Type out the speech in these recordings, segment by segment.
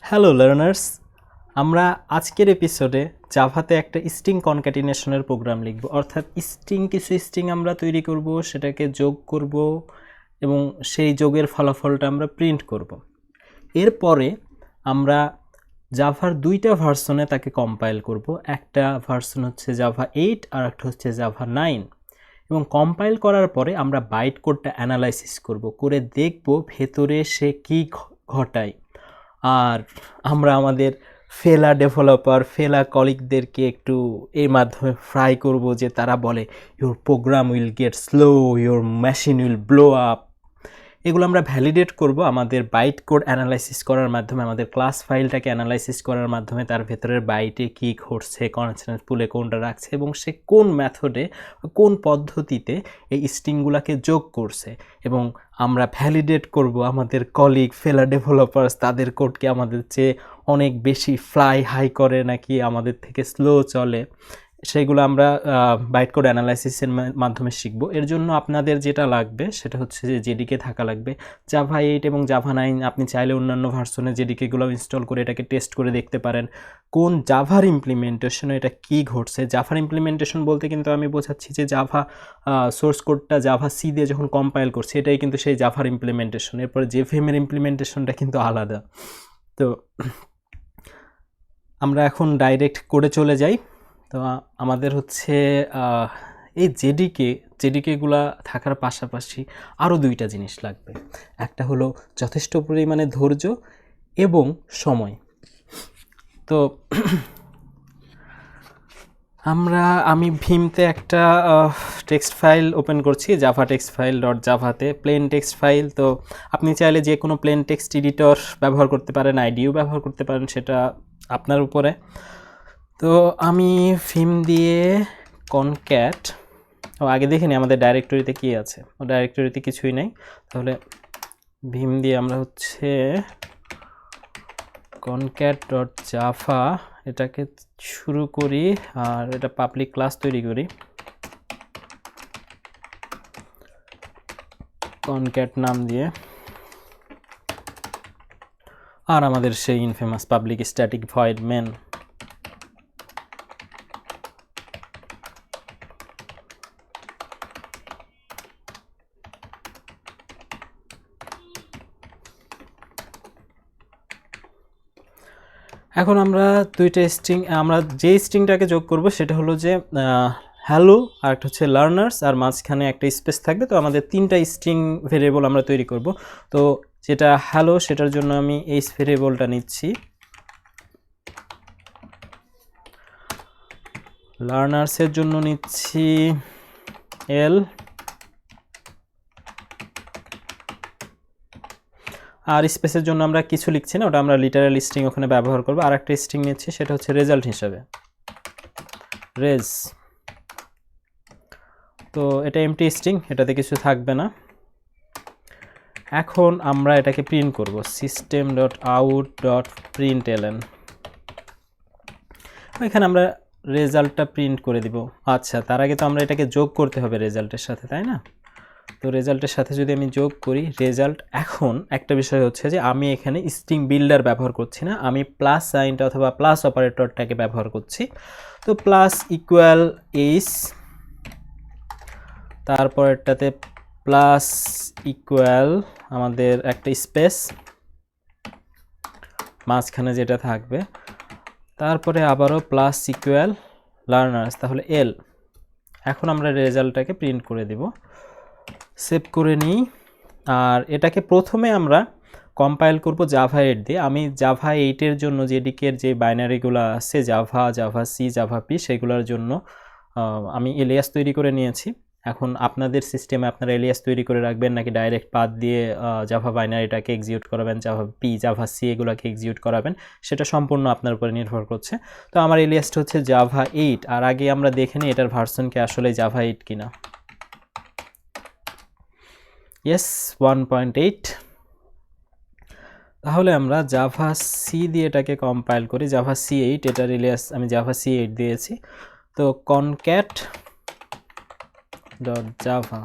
Hello learners, আমরা আজকের এপিসোডে জাভাতে একটা স্ট্রিং কনক্যাটিনেশনের প্রোগ্রাম লিখব। অর্থাৎ কিছু স্ট্রিং আমরা তৈরি করব, সেটাকে যোগ করব এবং সেই যোগের ফলাফলটা আমরা প্রিন্ট করব। এরপরে আমরা জাভার দুইটা ভার্সনে তাকে কম্পাইল করব। একটা ভার্সন হচ্ছে জাভা 8 আর একটা হচ্ছে জাভা 9। এবং কম্পাইল করার পরে আমরা বাইট কোডটা অ্যানালাইসিস করব, করে দেখব ভেতরে সে কী ঘটায়। আর আমরা আমাদের ফেলা কলিগদেরকে একটু এর মাধ্যমে ফ্রাই করব যে তারা বলে your program will get slow, your machine will blow up. এগুলো আমরা ভ্যালিডেট করব আমাদের বাইট কোড অ্যানালাইসিস করার মাধ্যমে, আমাদের ক্লাস ফাইলটাকে অ্যানালাইসিস করার মাধ্যমে, তার ভেতরের বাইটে কী ঘটছে, কনস্ট্যান্ট পুলে কোনটা রাখছে এবং সে কোন মেথডে কোন পদ্ধতিতে এই স্ট্রিংগুলোকে যোগ করছে। এবং আমরা ভ্যালিডেট করব আমাদের কলিগ ডেভেলপার্স তাদের কোডকে আমাদের চেয়ে অনেক বেশি ফ্লাই হাই করে নাকি আমাদের থেকে স্লো চলে, সেগুলো আমরা বাইট কোড অ্যানালাইসিসের মাধ্যমে শিখব। এর জন্য আপনাদের যেটা লাগবে সেটা হচ্ছে যে জেডিকে থাকা লাগবে। জাভা 8 এবং জাভা 9 আপনি চাইলে অন্যান্য ভার্সনে জেডিকেগুলো ইনস্টল করে এটাকে টেস্ট করে দেখতে পারেন কোন জাভার ইমপ্লিমেন্টেশনে এটা কি ঘটছে। জাভার ইমপ্লিমেন্টেশন বলতে কিন্তু আমি বোঝাচ্ছি যে জাভা সোর্স কোডটা জাভা সি দিয়ে যখন কম্পাইল করছি এটাই কিন্তু সেই জাভার ইমপ্লিমেন্টেশন। এরপরে জেভিএমের ইমপ্লিমেন্টেশনটা কিন্তু আলাদা। তো আমরা এখন ডাইরেক্ট কোডে চলে যাই। তো আমাদের হচ্ছে এই জেডিকেগুলা থাকার পাশাপাশি আরও দুইটা জিনিস লাগবে। একটা হলো যথেষ্ট পরিমাণে ধৈর্য এবং সময়। তো আমি ভিমতে একটা টেক্সট ফাইল ওপেন করছি, জাভা টেক্সট ফাইল .জাভাতে প্লেন টেক্সট ফাইল। তো আপনি চাইলে যে কোনো প্লেন টেক্সট এডিটর ব্যবহার করতে পারেন, আইডিও ব্যবহার করতে পারেন, সেটা আপনার উপরে। তো আমি ভিম দিয়ে কনক্যাট আগে দেখে নিই আমাদের ডাইরেক্টরিতে কী আছে। ডাইরেক্টরিতে কিছুই নেই, তাহলে ভিম দিয়ে আমরা হচ্ছে concat.java এটাকে শুরু করি আর এটা পাবলিক ক্লাস তৈরি করি, concat নাম দিয়ে। আর আমাদের সেই infamous public static void main. এখন আমরা দুইটা স্ট্রিং, আমরা যে স্ট্রিংটাকে যোগ করব সেটা হলো যে হ্যালো, আর একটা হচ্ছে লার্নার্স, আর মাঝখানে একটা স্পেস থাকবে। তো আমাদের তিনটা স্ট্রিং ভেরিয়েবল আমরা তৈরি করব। তো যেটা হ্যালো সেটার জন্য আমি এই ভেরিয়েবলটা নিচ্ছি, লার্নার্সের জন্য নিচ্ছি এল, আর স্পেসের জন্য আমরা কিছু লিখছি না, ওটা আমরা লিটারাল স্ট্রিং ওখানে ব্যবহার করব। আর একটা স্ট্রিং নিচ্ছি, সেটা হচ্ছে রেজাল্ট হিসাবে রেজ। তো এটা এমটি স্ট্রিং, এটাতে কিছু থাকবে না। এখন আমরা এটাকে প্রিন্ট করব, system.out.println। এখানে আমরা রেজাল্টটা প্রিন্ট করে দিব। আচ্ছা, তার আগে তো আমরা এটাকে যোগ করতে হবে রেজাল্টের সাথে, তাই না? তো রেজাল্টের সাথে যদি আমি যোগ করি রেজাল্ট, এখন একটা বিষয় হচ্ছে যে আমি এখানে স্ট্রিং বিল্ডার ব্যবহার করছি না, আমি প্লাস সাইনটা অথবা প্লাস অপারেটরটাকে ব্যবহার করছি। তো প্লাস ইকুয়াল এইচ, তারপরটাতে প্লাস ইকুয়াল আমাদের একটা স্পেস মাঝখানে যেটা থাকবে, তারপরে আবারও প্লাস ইকুয়াল লার্নার্স, তাহলে এল। এখন আমরা রেজাল্টটাকে প্রিন্ট করে দিব, সেভ করে নিই। আর এটাকে প্রথমে আমরা কম্পাইল করব জাভা 8 দিয়ে। আমি জাভা 8-এর জন্য জেডিকের যে বাইনারিগুলো আছে জাভা সি, জাভা পি, সেগুলোর জন্য আমি এলিয়াস তৈরি করে নিয়েছি। এখন আপনাদের সিস্টেমে আপনারা এলিয়াস তৈরি করে রাখবেন নাকি ডাইরেক্ট পাথ দিয়ে জাভা বাইনারিটাকে এক্সিকিউট করাবেন, জাভা পি, জাভা সি এগুলোকে এক্সিকিউট করাবেন, সেটা সম্পূর্ণ আপনার উপরে নির্ভর করছে। তো আমার এলিয়াসটা হচ্ছে জাভা 8। আর আগে আমরা দেখে নিই এটার ভার্সনকে আসলে জাভা 8 কিনা। ইয়েস, 1.8। তাহলে আমরা জাভা সি দিয়ে এটাকে কম্পাইল করি, জাভা সি 8, এটার এলিয়াস আমি জাভা সি 8 দিয়েছি। তো concat.java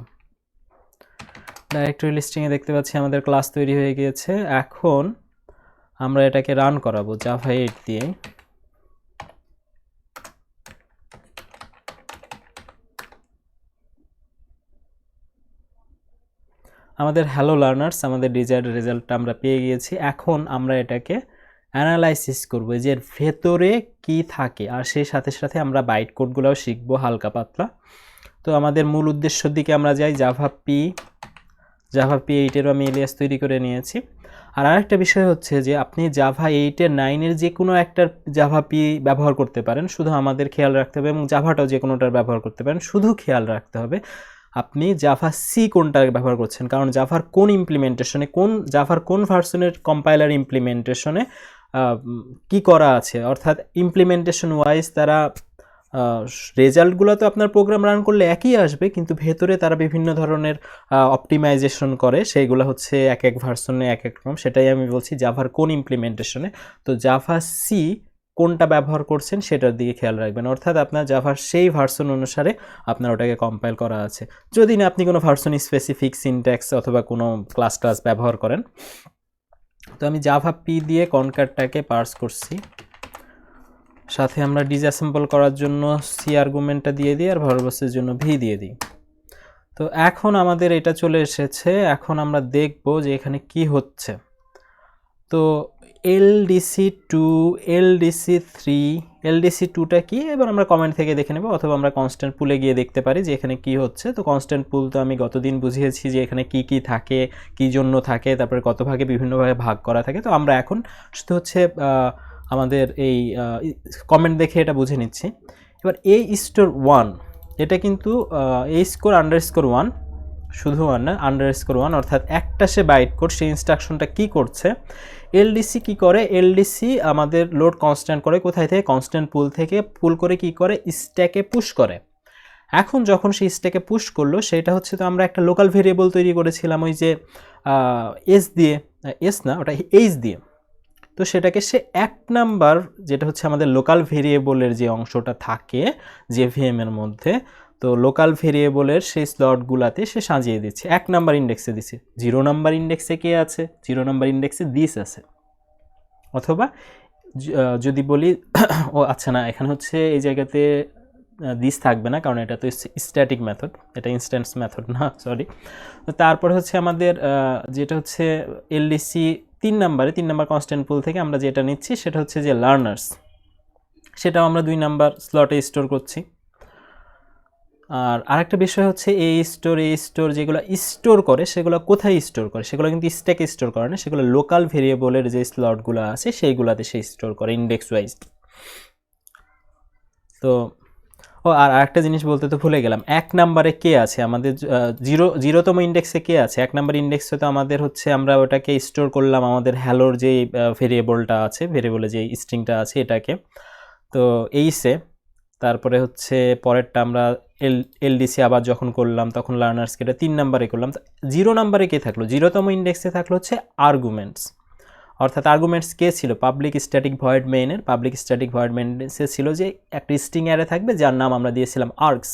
ডাইরেক্টরি লিস্টিংয়ে দেখতে পাচ্ছি আমাদের ক্লাস তৈরি হয়ে গিয়েছে। এখন আমরা এটাকে রান করাবো জাভা 8 দিয়ে। আমাদের হ্যালো লার্নার্স, আমাদের ডিজায়ার্ড রেজাল্টটা আমরা পেয়ে গিয়েছি। এখন আমরা এটাকে অ্যানালাইসিস করব যে এর ভেতরে কি থাকে, আর সেই সাথে সাথে আমরা বাইট কোডগুলোও শিখবো হালকা পাতলা। তো আমাদের মূল উদ্দেশ্যের দিকে আমরা যাই। জাভা পি 8-এরও আমি এলিয়াস তৈরি করে নিয়েছি। আর আরেকটা বিষয় হচ্ছে যে আপনি জাভা 8-এর 9-এর যে কোনো একটা জাভা পি ব্যবহার করতে পারেন, শুধু আমাদের খেয়াল রাখতে হবে, এবং জাভাটাও যে কোনোটার ব্যবহার করতে পারেন, শুধু খেয়াল রাখতে হবে আপনি জাভা সি কোনটা ব্যবহার করছেন। কারণ জাভার কোন ইমপ্লিমেন্টেশনে, জাভার কোন ভার্সনের কম্পাইলার ইমপ্লিমেন্টেশনে কি করা আছে, অর্থাৎ ইমপ্লিমেন্টেশন ওয়াইজ তারা রেজাল্টগুলো তো আপনার প্রোগ্রাম রান করলে একই আসবে, কিন্তু ভেতরে তারা বিভিন্ন ধরনের অপটিমাইজেশন করে, সেইগুলো হচ্ছে এক এক ভার্সনে এক এক রকম। সেটাই আমি বলছি জাভার কোন ইমপ্লিমেন্টেশনে। তো জাভা সি কোনটা ব্যবহার করছেন সেটার দিকে খেয়াল রাখবেন, অর্থাৎ আপনার জাভার সেই ভার্সন অনুসারে আপনার ওটাকে কম্পাইল করা আছে। যদি না আপনি কোনো ভার্সন স্পেসিফিক সিনট্যাক্স অথবা কোনো ক্লাস ব্যবহার করেন। তো আমি জাভা পি দিয়ে কনক্যাটটাকে পার্স করছি, সাথে আমরা ডিসঅ্যাসেম্বল করার জন্য সি আর্গুমেন্টটা দিয়ে দিই, আর ভার্বসের জন্য ভি দিয়ে দিই। তো এখন আমাদের এটা চলে এসেছে। এখন আমরা দেখব যে এখানে কি হচ্ছে। তো LDC2, LDC3, LDC2টা কি এবার আমরা কমেন্ট থেকে দেখে নেব, অথবা আমরা কনস্ট্যান্ট পুলে গিয়ে দেখতে পারি যে এখানে কি হচ্ছে। তো কনস্ট্যান্ট পুল তো আমি গতদিন বুঝিয়েছি যে এখানে কি কি থাকে, কি জন্য থাকে, তারপরে কত ভাগে বিভিন্নভাবে ভাগ করা থাকে। তো আমরা এখন শুধু হচ্ছে আমাদের এই কমেন্ট দেখে এটা বুঝে নিচ্ছি। এবার A*1 এটা কিন্তু A__1 শুধু 1 না, _1, অর্থাৎ একটা সে বাইট কোড, সেই ইনস্ট্রাকশনটা কি করছে। এলডিসি কি করে, এলডিসি আমাদের লোড কনস্ট্যান্ট করে কোথায় থেকে, কনস্ট্যান্ট পুল থেকে পুল করে কি করে, স্ট্যাকে পুশ করে। এখন যখন সেই স্ট্যাকে পুশ করলো, সেটা হচ্ছে তো আমরা একটা লোকাল ভেরিয়েবল তৈরি করেছিলাম ওই যে এস দিয়ে, এস না ওটা এইচ দিয়ে। তো সেটাকে সে 1 নাম্বার, যেটা হচ্ছে আমাদের লোকাল ভেরিয়েবলের যে অংশটা থাকে জেভিএম এর মধ্যে, তো লোকাল ভেরিয়েবলের সেই স্লটগুলাতে সে সাজিয়ে দিচ্ছে। 1 নাম্বার ইন্ডেক্সে দিচ্ছে। 0 নাম্বার ইন্ডেক্সে কে আছে, 0 নাম্বার ইন্ডেক্সে দিস আছে। অথবা যদি বলি ও আচ্ছা না, এখানে হচ্ছে এই জায়গাতে দিস থাকবে না, কারণ এটা তো স্ট্যাটিক মেথড, এটা ইনস্ট্যান্স মেথড না, সরি। তারপর হচ্ছে আমাদের যেটা হচ্ছে এলডিসি 3 নাম্বার কনস্ট্যান্ট পুল থেকে আমরা যেটা নিচ্ছি সেটা হচ্ছে যে লার্নার্স, সেটাও আমরা 2 নাম্বার স্লটে স্টোর করছি। আর আরেকটা বিষয় হচ্ছে এই স্টোর যেগুলো স্টোর করে সেগুলো কোথায় স্টোর করে, সেগুলো কিন্তু স্ট্যাকে স্টোর করে না, সেগুলো লোকাল ভেরিয়েবলের যে স্লটগুলো আছে সেইগুলোতে সে স্টোর করে ইন্ডেক্স ওয়াইজ। তো আর আরেকটা জিনিস বলতে তো ভুলে গেলাম, 1 নাম্বারে কে আছে আমাদের, 0তম ইন্ডেক্সে কে আছে। 1 নাম্বার ইন্ডেক্সে তো আমাদের হচ্ছে আমরা ওটাকে স্টোর করলাম আমাদের হ্যালোর যে ভেরিয়েবলটা আছে, ভেরিয়েবলে যে স্ট্রিংটা আছে এটাকে, তো এইসে। তারপরে হচ্ছে পরেরটা আমরা এলডিসি আবার যখন করলাম তখন লার্নার্সকে এটা 3 নাম্বারে করলাম। 0 নাম্বারে কে থাকলো, 0তম ইন্ডেক্সে থাকলো হচ্ছে আর্গুমেন্টস, অর্থাৎ আর্গুমেন্টস কে ছিল, পাবলিক স্ট্যাটিক ভয়েড মেইনের, পাবলিক স্ট্যাটিক ভয়েড মেইনে ছিল যে একটা স্ট্রিং অ্যারে থাকবে যার নাম আমরা দিয়েছিলাম আর্কস।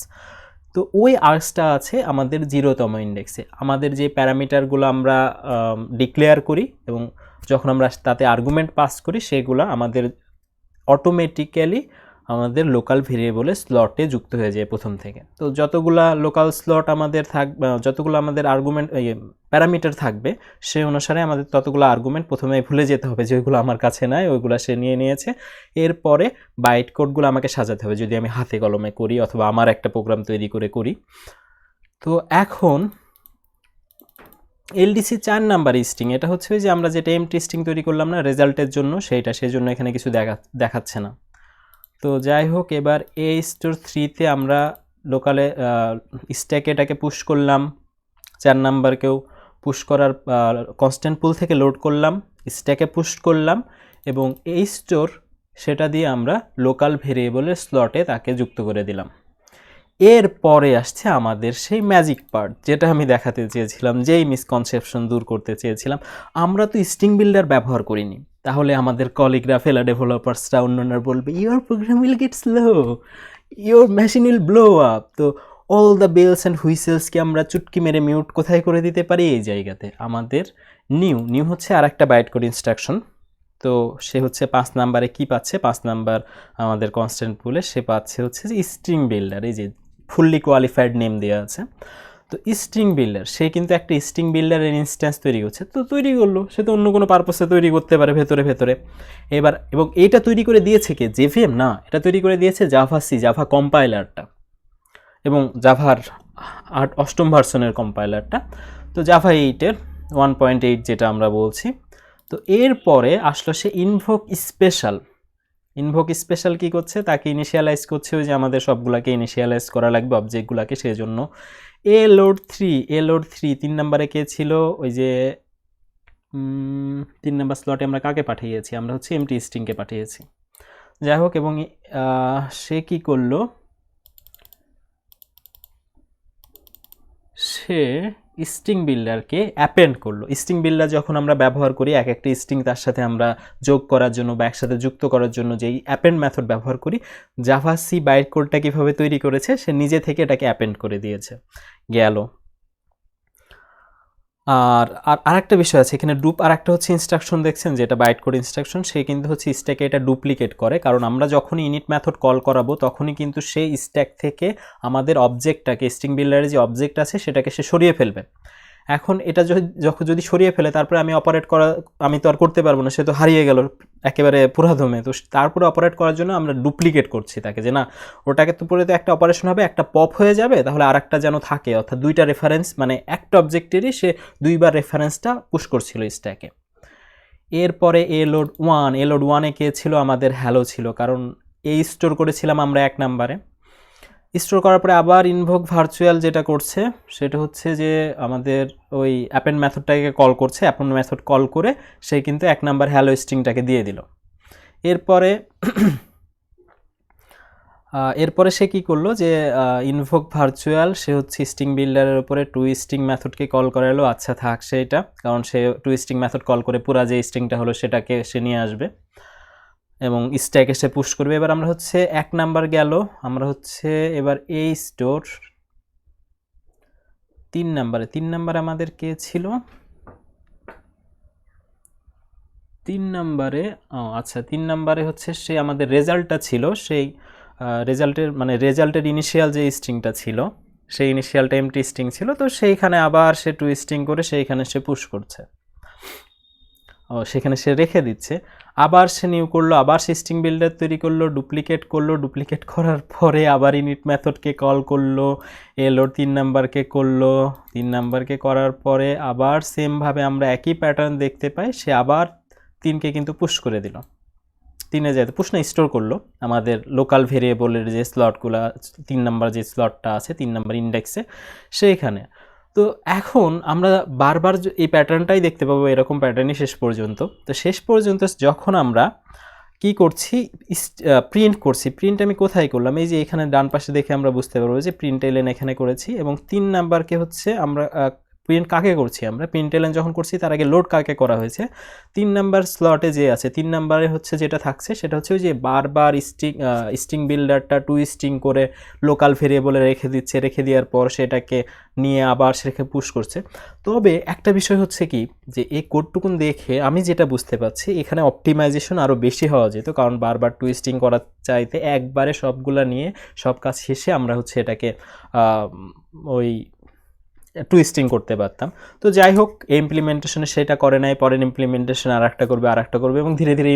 তো ওই আর্কসটা আছে আমাদের 0তম ইন্ডেক্সে। আমাদের যে প্যারামিটারগুলো আমরা ডিক্লেয়ার করি এবং যখন আমরা তাতে আর্গুমেন্ট পাস করি, সেগুলো আমাদের অটোমেটিক্যালি আমাদের লোকাল ভেরিয়েবলের স্লটে যুক্ত হয়ে যায় প্রথম থেকে। তো যতগুলা লোকাল স্লট আমাদের থাকবে, যতগুলো আমাদের আর্গুমেন্ট প্যারামিটার থাকবে, সেই অনুসারে আমাদের ততগুলো আর্গুমেন্ট প্রথমে ভুলে যেতে হবে যে ওইগুলো আমার কাছে নাই, ওইগুলো সে নিয়ে নিয়েছে। এরপরে বাইট কোডগুলো আমাকে সাজাতে হবে যদি আমি হাতে কলমে করি অথবা আমার একটা প্রোগ্রাম তৈরি করে করি। তো এখন এলডিসি 4 নাম্বার স্ট্রিং, এটা হচ্ছে যে আমরা যেটা এমটি স্ট্রিং তৈরি করলাম না রেজাল্টের জন্য, সেই জন্য এখানে কিছু দেখাচ্ছে না। তো যাই হোক, এবার A*3-তে আমরা লোকালে স্ট্যাকে এটাকে পুশ করলাম, 4 নাম্বারকেও পুশ করার কনস্ট্যান্ট পুল থেকে লোড করলাম, স্ট্যাকে পুশ করলাম, এবং এই স্টোর সেটা দিয়ে আমরা লোকাল ভেরিয়েবলের স্লটে তাকে যুক্ত করে দিলাম। এরপরে আসছে আমাদের সেই ম্যাজিক পার্ট, যেটা আমি দেখাতে চেয়েছিলাম, যেই মিসকনসেপশন দূর করতে চেয়েছিলাম। আমরা তো স্ট্রিং বিল্ডার ব্যবহার করিনি, তাহলে আমাদের কলিগরা, ফেলা ডেভেলপার্সরা, অন্যান্যরা বলবে your program will get slow, your machine will blow up. তো অল দ্য বেলস অ্যান্ড হুইসেলসকে আমরা চুটকি মেরে মিউট কোথায় করে দিতে পারি, এই জায়গাতে। আমাদের নিউ হচ্ছে আর একটা বাইট কোড ইনস্ট্রাকশন। তো সে হচ্ছে 5 নাম্বারে কি পাচ্ছে, 5 নাম্বার আমাদের কনস্ট্যান্ট পুলে সে পাচ্ছে হচ্ছে যে স্ট্রিং বিল্ডার, এই যে ফুললি কোয়ালিফাইড নেম দেওয়া আছে। তো স্ট্রিং বিল্ডার, সে কিন্তু একটা স্ট্রিং বিল্ডারের ইনস্ট্যান্স তৈরি করছে, তো তৈরি করলো, সে তো অন্য কোনো পারপাসে তৈরি করতে পারে ভেতরে। এবার এবং এইটা তৈরি করে দিয়েছে কে, জেভিএম না, এটা তৈরি করে দিয়েছে জাভা সি, জাভা কম্পাইলারটা, এবং জাভার 8ম ভার্সনের কম্পাইলারটা, তো জাভা 8-এর 1.8 যেটা আমরা বলছি। তো এরপরে আসলো সে ইনভোক স্পেশাল কি করছে, তাকে ইনিশিয়ালাইজ করছে, ওই যে আমাদের সবগুলাকে ইনিশিয়ালাইজ করা লাগবে অবজেক্টগুলোকে, সেই জন্য লোড 3 3 নম্বরে কে ছিল, ওই যে 3 নম্বর স্লটে আমরা কাকে পাঠিয়েছি, আমরা হচ্ছে এমটি স্ট্রিংকে পাঠিয়েছি। যাই হোক, এবং সে কি করলো, সে স্ট্রিং বিল্ডারকে অ্যাপেন্ড করলো। স্ট্রিং বিল্ডার যখন আমরা ব্যবহার করি, এক একটা স্ট্রিং তার সাথে আমরা যোগ করার জন্য বা একসাথে যুক্ত করার জন্য যেই অ্যাপেন্ড মেথড ব্যবহার করি, জাভা সি বাইট কোডটা কীভাবে তৈরি করেছে, সে নিজে থেকে এটাকে অ্যাপেন্ড করে দিয়েছে, গেল। আর আরেকটা বিষয় আছে এখানে, আরেকটা হচ্ছে ইনস্ট্রাকশন দেখছেন, যেটা বাইট কোড ইনস্ট্রাকশন, সে কিন্তু হচ্ছে স্ট্যাকে এটা ডুপ্লিকেট করে, কারণ আমরা যখনই ইনিট মেথড কল করাবো তখনই কিন্তু সেই স্ট্যাক থেকে আমাদের অবজেক্টটাকে, স্ট্রিং বিল্ডারের যে অবজেক্ট আছে সেটাকে সে সরিয়ে ফেলবে। এখন এটা যদি সরিয়ে ফেলে, তারপরে আমি তো আর করতে পারবো না, সে তো হারিয়ে গেল একেবারে পুরাদমে। তো তারপরে অপারেট করার জন্য আমরা ডুপ্লিকেট করছি তাকে, যে না, ওটাকে তো পরে তো একটা অপারেশন হবে, একটা পপ হয়ে যাবে, তাহলে আর একটা যেন থাকে, অর্থাৎ দুইটা রেফারেন্স, মানে একটা অবজেক্টেরই সে দুইবার রেফারেন্সটা পুশ করছিল স্ট্যাকে। এরপরে লোড 1-এ কে ছিল, আমাদের হ্যালো ছিল, কারণ এই স্টোর করেছিলাম আমরা 1 নাম্বারে। স্টোর করার পরে আবার ইনভোক ভার্চুয়াল যেটা করছে, সেটা হচ্ছে যে আমাদের ওই অ্যাপেন্ড মেথডটাকে কল করছে, অ্যাপেন্ড মেথড কল করে সে কিন্তু 1 নাম্বার হ্যালো স্ট্রিংটাকে দিয়ে দিল। এরপরে সে কি করলো, যে ইনভোক ভার্চুয়াল সে হচ্ছে স্ট্রিং বিল্ডারের উপরে টু স্ট্রিং মেথডকে কল করালো। আচ্ছা থাক সেটা, কারণ সে টু স্ট্রিং মেথড কল করে পুরা যে স্ট্রিংটা হলো সেটাকে সে নিয়ে আসবে এবং স্ট্যাকে সে পুশ করবে। এবার আমরা হচ্ছে 1 নাম্বার গেল, আমরা হচ্ছে এবার এই স্টোর 3 নাম্বারে আমাদের কে ছিল, 3 নাম্বারে, আচ্ছা 3 নাম্বারে হচ্ছে সে আমাদের রেজাল্টটা ছিল, সেই রেজাল্টের ইনিশিয়াল যে স্ট্রিংটা ছিল, সেই ইনিশিয়ালটা এমটি স্ট্রিং ছিল, তো সেইখানে আবার সে টু স্ট্রিং করে সেইখানে সে পুশ করছে, সেখানে সে রেখে দিচ্ছে। আবার সে নিউ করলো, আবার সে স্ট্রিং বিল্ডার তৈরি করলো, ডুপ্লিকেট করার পরে আবার ইনিট মেথডকে কল করলো, লোড 3 নাম্বারকে করলো, 3 নাম্বারকে করার পরে আবার সেমভাবে আমরা একই প্যাটার্ন দেখতে পাই, সে আবার 3কে কিন্তু পুশ করে দিল। 3-এ যেতে পুশ না, স্টোর করলো আমাদের লোকাল ভেরিয়েবলের যে স্লটগুলো, 3 নাম্বার যে স্লটটা আছে 3 নাম্বার ইন্ডেক্সে সেইখানে। তো এখন আমরা বারবার এই প্যাটার্নটাই দেখতে পাবো, এরকম প্যাটার্নই শেষ পর্যন্ত। তো শেষ পর্যন্ত যখন আমরা কি করছি, প্রিন্ট আমি কোথায় করলাম, এই যে এখানে ডান পাশে দেখে আমরা বুঝতে পারবো যে প্রিন্ট এলএন এখানে করেছি, এবং 3 নাম্বারকে হচ্ছে আমরা প্রিন্ট কাকে করছি, আমরা প্রিন্ট এলএন যখন করছি তার আগে লোড কাকে করা হয়েছে, 3 নাম্বার স্লটে যে আছে 3 নাম্বারে হচ্ছে যেটা থাকছে সেটা হচ্ছে ওই যে বারবার স্ট্রিং বিল্ডারটা টু স্ট্রিং করে লোকাল ভেরিয়েবলে রেখে দেওয়ার পর সেটাকে নিয়ে আবার সেটাকে পুশ করছে। তবে একটা বিষয় হচ্ছে কি, যে এই কোডটুকুন দেখে আমি যেটা বুঝতে পারছি, এখানে অপটিমাইজেশন আরও বেশি হওয়া যেত, কারণ বারবার টু স্ট্রিং করার চাইতে একবারে সবগুলা নিয়ে সব কাজ শেষে আমরা হচ্ছে এটাকে ওই টুইস্টিং করতে পারতাম। তো যাই হোক, ইমপ্লিমেন্টেশনে সেটা করে নাই, পরের ইমপ্লিমেন্টেশন আর একটা করবে এবং ধীরে ধীরে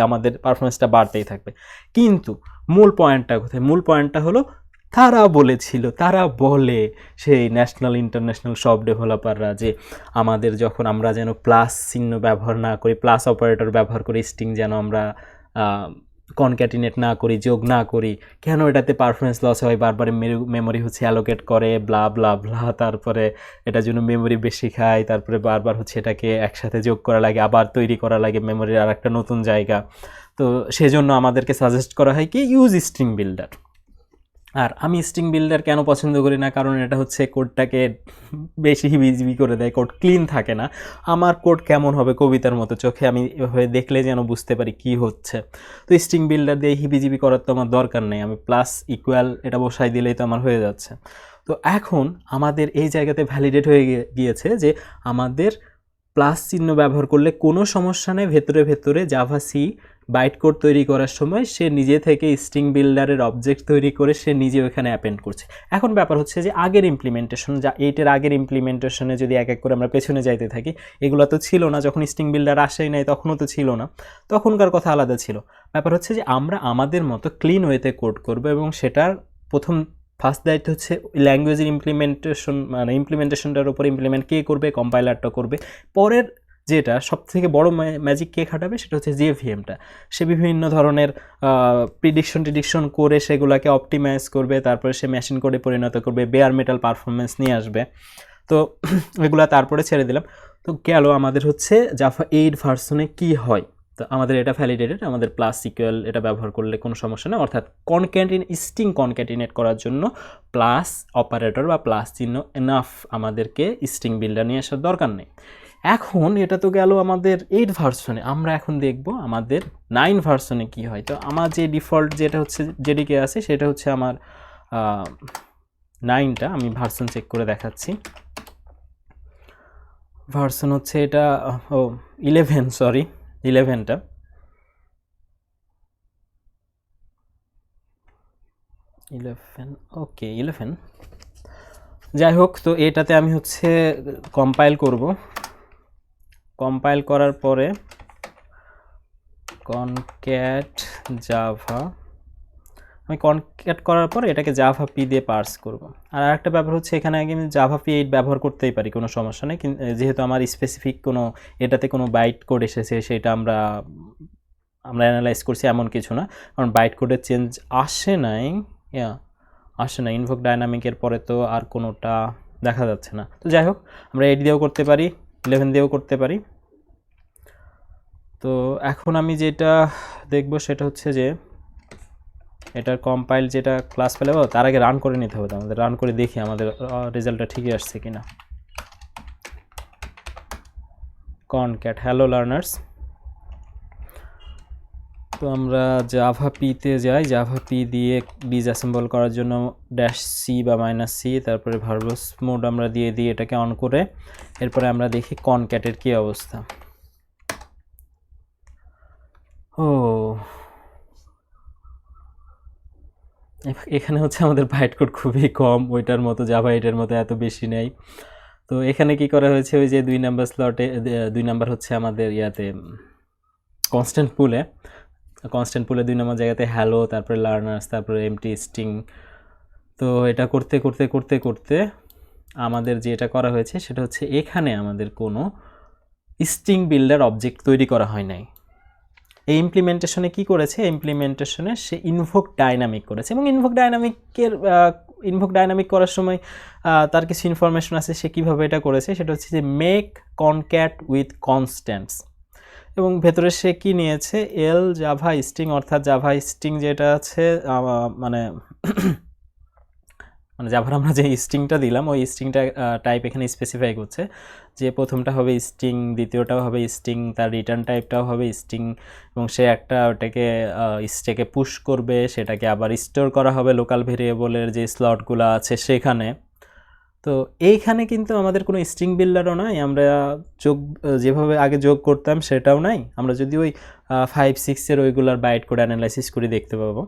আমাদের পারফরমেন্সটা বাড়তেই থাকবে। কিন্তু মূল পয়েন্টটা কোথায়, মূল পয়েন্টটা হলো তারা বলে সেই ন্যাশনাল ইন্টারন্যাশনাল সব ডেভেলপাররা, যে আমাদের যখন আমরা যেন প্লাস চিহ্ন ব্যবহার না করি, প্লাস অপারেটর ব্যবহার করি, স্ট্রিং যেন আমরা কনক্যাটিনেট না করি, যোগ না করি, কেন এটাতে পারফরমেন্স লস হয়, বারবার মেমোরি হচ্ছে অ্যালোকেট করে, ব্লা ব্লা ব্লা, তারপরে এটার জন্য মেমোরি বেশি খায়, তারপরে বারবার হচ্ছে এটাকে একসাথে যোগ করা লাগে, আবার তৈরি করা লাগে মেমোরির আর একটা নতুন জায়গা। তো সেজন্য আমাদেরকে সাজেস্ট করা হয় কি, ইউজ স্ট্রিং বিল্ডার। আর আমি স্ট্রিং বিল্ডার কেন পছন্দ করি না, কারণ এটা হচ্ছে কোডটাকে বেশি হিবিজিবি করে দেয়, কোড ক্লিন থাকে না। আমার কোড কেমন হবে, কবিতার মতো, চোখে আমি এভাবে দেখলে যেন বুঝতে পারি কি হচ্ছে। তো স্ট্রিং বিল্ডার দিয়ে হিবিজিবি করার তো আমার দরকার নেই, আমি প্লাস ইকুয়াল এটা বসাই দিলেই তো আমার হয়ে যাচ্ছে। তো এখন আমাদের এই জায়গাতে ভ্যালিডেট হয়ে গিয়েছে যে আমাদের প্লাস চিহ্ন ব্যবহার করলে কোনো সমস্যা নেই, ভেতরে ভেতরে জাভা সি বাইট কোড তৈরি করার সময় সে নিজে থেকে স্ট্রিং বিল্ডারের অবজেক্ট তৈরি করে সে নিজে ওখানে অ্যাপেন্ড করছে। এখন ব্যাপার হচ্ছে যে আগের ইমপ্লিমেন্টেশন, যা 8-এর আগের ইমপ্লিমেন্টেশনে যদি এক এক করে আমরা পেছনে যাইতে থাকি, এগুলো তো ছিল না, যখন স্ট্রিং বিল্ডার আসেই নাই তখনও তো ছিল না, তখনকার কথা আলাদা ছিল। ব্যাপার হচ্ছে যে আমরা আমাদের মতো ক্লিন ওয়েতে কোড করবো এবং সেটার ফার্স্ট দায়িত্ব হচ্ছে ল্যাঙ্গুয়েজের ইমপ্লিমেন্টেশন, মানে ইমপ্লিমেন্টেশনটার উপর ইমপ্লিমেন্ট কে করবে, কম্পাইলারটা করবে। পরের যেটা সবথেকে বড় ম্যাজিক কে খাটাবে সেটা হচ্ছে জেভিএমটা। সে বিভিন্ন ধরনের প্রিডিকশন করে সেগুলোকে অপটিমাইজ করবে, তারপরে সে মেশিন কোডে পরিণত করবে, বেয়ার মেটাল পারফরমেন্স নিয়ে আসবে। তো এগুলা তারপরে ছেড়ে দিলাম। তো গেল আমাদের হচ্ছে জাভা 8 ভার্সনে কি হয়। তো আমাদের এটা ভ্যালিডেটেড, আমাদের প্লাস সিকুয়েল এটা ব্যবহার করলে কোনো সমস্যা নেই, অর্থাৎ স্ট্রিং কনক্যাটিনেট করার জন্য প্লাস অপারেটর বা প্লাস চিহ্ন এনাফ, আমাদেরকে স্ট্রিং বিল্ডার নিয়ে আসার দরকার নেই। এখন এটা তো গেল আমাদের 8 ভার্সনে, আমরা এখন দেখব আমাদের 9 ভার্সনে কি হয়। তো আমার যে ডিফল্ট যেটা হচ্ছে জেডিকে আছে সেটা হচ্ছে আমার 9টা, আমি ভার্সন চেক করে দেখাচ্ছি। ভার্সন হচ্ছে এটা 11, সরি 11টা। ওকে 11, যাই হোক। তো এটাতে আমি হচ্ছে কম্পাইল করব। কম্পাইল করার পরে কনক্যাট জাভা, আমি কনক্যাট করার পরে এটাকে জাভা পি দিয়ে পার্স করব। আর আরেকটা ব্যাপার হচ্ছে এখানে আগে আমি জাভা পি 8 ব্যবহার করতেই পারি, কোনো সমস্যা নেই, যেহেতু আমার স্পেসিফিক কোনো এটাতে কোনো বাইট কোড এসেছে সেটা আমরা অ্যানালাইজ করছি এমন কিছু না, কারণ বাইট কোডের চেঞ্জ আসে নাই, আসে না। ইনভোক ডাইনামিকের পরে তো আর কোনোটা দেখা যাচ্ছে না। তো যাই হোক, আমরা 8 দিয়েও করতে পারি, 11 দিয়েও করতে পারি। তো এখন আমি যেটা দেখব সেটা হচ্ছে যে এটার কম্পাইল যেটা ক্লাস ফেলে তার আগে রান করে নিতে হবে। আমাদের রান করে দেখি আমাদের রেজাল্টটা ঠিকই আসছে কিনা। Concat hello learners. তো আমরা জাভা পিতে যাই, জাভা পি দিয়ে ডিসঅ্যাসেম্বল করার জন্য -c বা -c, তারপরে ভার্বস মোড আমরা দিয়ে দিই এটাকে অন করে। এরপরে আমরা দেখি কনক্যাটের কি অবস্থা। এখানে হচ্ছে আমাদের বাইট কোড খুবই কম, ওইটার মতো জাভা 8-এর মতো এত বেশি নেই। তো এখানে কি করা হয়েছে, ওই যে 2 নাম্বার স্লটে 2 নাম্বার হচ্ছে আমাদের ইয়াতে কনস্ট্যান্ট পুলে 2 নম্বর জায়গাতে হ্যালো, তারপরে লার্নার্স, তারপরে এমটি স্ট্রিং। তো এটা করতে করতে করতে করতে আমাদের যেটা করা হয়েছে সেটা হচ্ছে এখানে আমাদের কোনো স্ট্রিং বিল্ডার অবজেক্ট তৈরি করা হয় নাই। এই ইমপ্লিমেন্টেশনে কি করেছে, ইমপ্লিমেন্টেশনে সে ইনভোক ডাইনামিক করেছে, এবং ইনভোক ডাইনামিক করার সময় তার কিছু ইনফরমেশন আছে সে কীভাবে এটা করেছে। সেটা হচ্ছে যে মেক কনক্যাট উইথ কনস্ট্যান্টস, এবং ভেতরে সে কি নিয়েছে, এল জাভা স্ট্রিং, অর্থাৎ জাভা স্ট্রিং যেটা আছে মানে জাভার আমরা যে স্ট্রিংটা দিলাম ওই স্ট্রিংটা টাইপ এখানে স্পেসিফাই করছে যে প্রথমটা হবে স্ট্রিং, দ্বিতীয়টাও হবে স্ট্রিং, তার রিটার্ন টাইপটাও হবে স্ট্রিং, এবং সে একটা ওটাকে স্ট্যাকে পুশ করবে, সেটাকে আবার স্টোর করা হবে লোকাল ভেরিয়েবলের যে স্লটগুলো আছে সেখানে। তো এইখানে কিন্তু আমাদের কোনো স্ট্রিং বিল্ডারও নাই, আমরা যেভাবে আগে যোগ করতাম সেটাও নাই। আমরা যদি ওই 5-6-এর ওইগুলার বাইট কোড অ্যানালাইসিস করে দেখতে পাবো।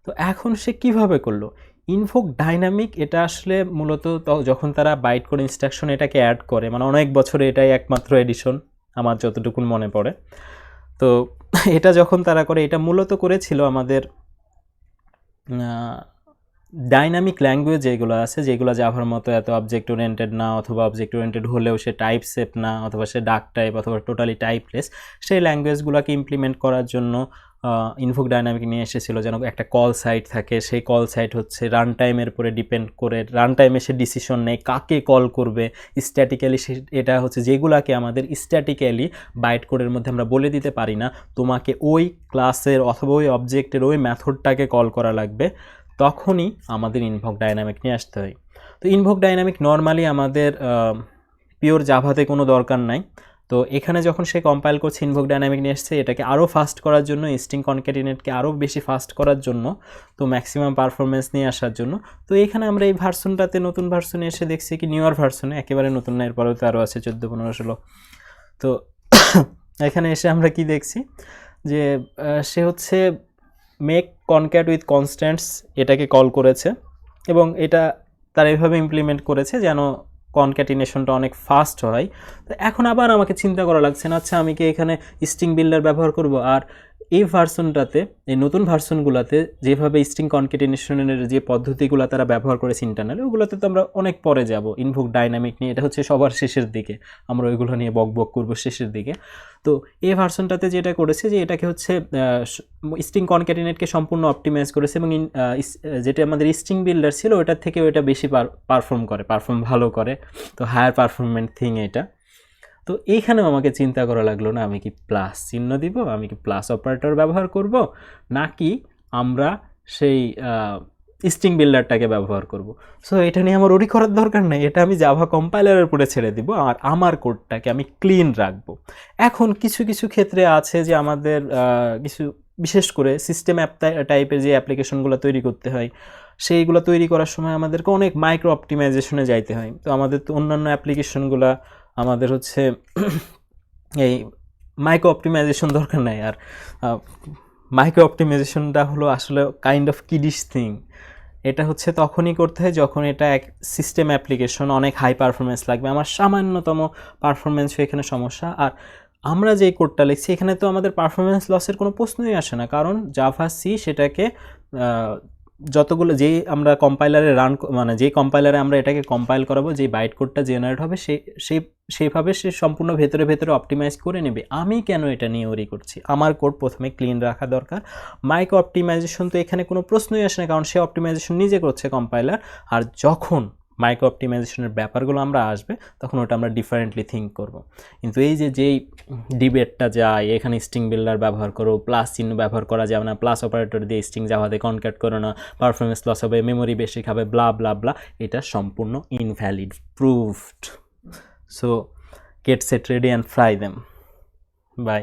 তো এখন সে কিভাবে করলো, ইনভোক ডাইনামিক এটা আসলে মূলত যখন তারা বাইট কোড ইনস্ট্রাকশন এটাকে অ্যাড করে, মানে অনেক বছরে এটাই একমাত্র এডিশন আমার যতটুকুন মনে পড়ে। তো এটা যখন তারা করে, এটা মূলত করেছিল আমাদের ডাইনামিক ল্যাঙ্গুয়েজ যেগুলো আছে, যেগুলো জাভার মতো এত অবজেক্ট ওরিয়েন্টেড না, অথবা অবজেক্ট ওরিয়েন্টেড হলেও সে টাইপ সেট না, অথবা সে ডাক টাইপ, অথবা টোটালি টাইপলেস, সেই ল্যাঙ্গুয়েজগুলোকে ইমপ্লিমেন্ট করার জন্য ইনভোক ডাইনামিক নিয়ে এসেছিল। যেন একটা কল সাইট থাকে, সেই কল সাইট হচ্ছে রান টাইমের উপরে ডিপেন্ড করে, রান টাইমে সে ডিসিশন নেয় কাকে কল করবে। স্ট্যাটিক্যালি এটা হচ্ছে যেগুলোকে আমাদের স্ট্যাটিক্যালি বাইট কোডের মধ্যে আমরা বলে দিতে পারি না, তোমাকে ওই ক্লাসের অথবা ওই অবজেক্টের ওই মেথডটাকে কল করা লাগবে, তখনই আমাদের ইনভোক ডাইনামিক নিয়ে আসতে হয়। তো ইনভোক ডাইনামিক নর্মালি আমাদের পিওর জাভাতে কোনো দরকার নাই। তো এখানে যখন সে কম্পাইল করছে ইনভোক ডাইনামিক নিয়ে এসছে এটাকে আরও ফাস্ট করার জন্য, স্ট্রিং কনক্যাটিনেটকে আরও বেশি ফাস্ট করার জন্য, তো ম্যাক্সিমাম পারফরমেন্স নিয়ে আসার জন্য। তো এখানে আমরা এই ভার্সনটাতে, নতুন ভার্সনে এসে দেখছি কি নিউয়ার ভার্সনে, একেবারে নতুন না, এরপরেও তো আরও আছে 14, 15, 16। তো এখানে এসে আমরা কি দেখছি যে সে হচ্ছে মেক কনক্যাট উইথ কনস্ট্যান্টস এটাকে কল করেছে এবং এটা তারা এইভাবে ইমপ্লিমেন্ট করেছে যেন কনক্যাটিনেশনটা অনেক ফাস্ট হয়। তো এখন আবার আমাকে চিন্তা করা লাগছে না, আচ্ছা আমি কি এখানে স্ট্রিং বিল্ডার ব্যবহার করব? আর এই ভার্সনটাতে, এই নতুন ভার্সনগুলোতে যেভাবে স্ট্রিং কনক্যাটিনেশনের যে পদ্ধতিগুলো তারা ব্যবহার করেছে ইন্টারনালি, ওগুলোতে তো আমরা অনেক পরে যাব। ইনভোক ডাইনামিক নিয়ে, এটা হচ্ছে সবার শেষের দিকে, আমরা ওইগুলো নিয়ে বক করবো শেষের দিকে। তো এই ভার্সনটাতে যেটা করেছে যে এটাকে হচ্ছে স্ট্রিং কনক্যাটিনেটকে সম্পূর্ণ অপটিমাইজ করেছে এবং যেটা আমাদের স্ট্রিং বিল্ডার ছিল ওটার থেকে ওটা বেশি পারফর্ম ভালো করে। তো হায়ার পারফরমেন্ট থিং এটা। তো এইখানেও আমাকে চিন্তা করা লাগলো, না আমি কি প্লাস চিহ্ন দিব, আমি কি প্লাস অপারেটর ব্যবহার করব, নাকি আমরা সেই স্ট্রিং বিল্ডারটাকে ব্যবহার করব। সো এটা নিয়ে আমার ওরি করার দরকার নেই, এটা আমি জাভা কম্পাইলারের উপরে ছেড়ে দিব আর আমার কোডটাকে আমি ক্লিন রাখবো। এখন কিছু কিছু ক্ষেত্রে আছে যে আমাদের কিছু বিশেষ করে সিস্টেম অ্যাপ টাইপের যে অ্যাপ্লিকেশনগুলো তৈরি করতে হয়, সেইগুলো তৈরি করার সময় আমাদেরকে অনেক মাইক্রো অপটিমাইজেশনে যাইতে হয়। তো আমাদের তো অন্যান্য অ্যাপ্লিকেশনগুলো আমাদের হচ্ছে এই মাইক্রো অপটিমাইজেশন দরকার নাই। আর মাইক্রো অপটিমাইজেশনটা হলো আসলে কাইন্ড অফ কিডিশ থিং। এটা হচ্ছে তখনই করতে হয় যখন এটা এক সিস্টেম অ্যাপ্লিকেশন, অনেক হাই পারফরমেন্স লাগবে, আমার সামান্যতম পারফরমেন্স এখানে সমস্যা। আর আমরা যে কোডটা লিখছি এখানে তো আমাদের পারফরমেন্স লসের কোনো প্রশ্নই আসে না, কারণ জাভা সি সেটাকে যতগুলো যেই আমরা কম্পাইলারে মানে যেই কম্পাইলারে আমরা এটাকে কম্পাইল করাবো, যেই বাইট কোডটা জেনারেট হবে সেইভাবে সে সম্পূর্ণ ভেতরে অপটিমাইজ করে নেবে। আমি কেন এটা নিয়ে ওরি করছি? আমার কোড প্রথমে ক্লিন রাখা দরকার। মাইক্রো অপটিমাইজেশন তো এখানে কোনো প্রশ্নই আসে না, কারণ সে অপটিমাইজেশন নিজে করছে কম্পাইলার। আর যখন মাইক্রো অপটিমাইজেশনের ব্যাপারগুলো আমরা আসবে তখন ওটা আমরা ডিফারেন্টলি থিঙ্ক করব। কিন্তু এই যেই ডিবেটটা যায়, এখানে স্ট্রিং বিল্ডার ব্যবহার করো, প্লাস চিহ্ন ব্যবহার করা যাবে না, প্লাস অপারেটর দিয়ে স্ট্রিং জাভাতে কনক্যাট করো না, পারফরমেন্স লস হবে, মেমোরি বেশি খাবে, ব্লা ব্লা ব্লা, এটা সম্পূর্ণ invalid, proved. So get set ready and fly them. By.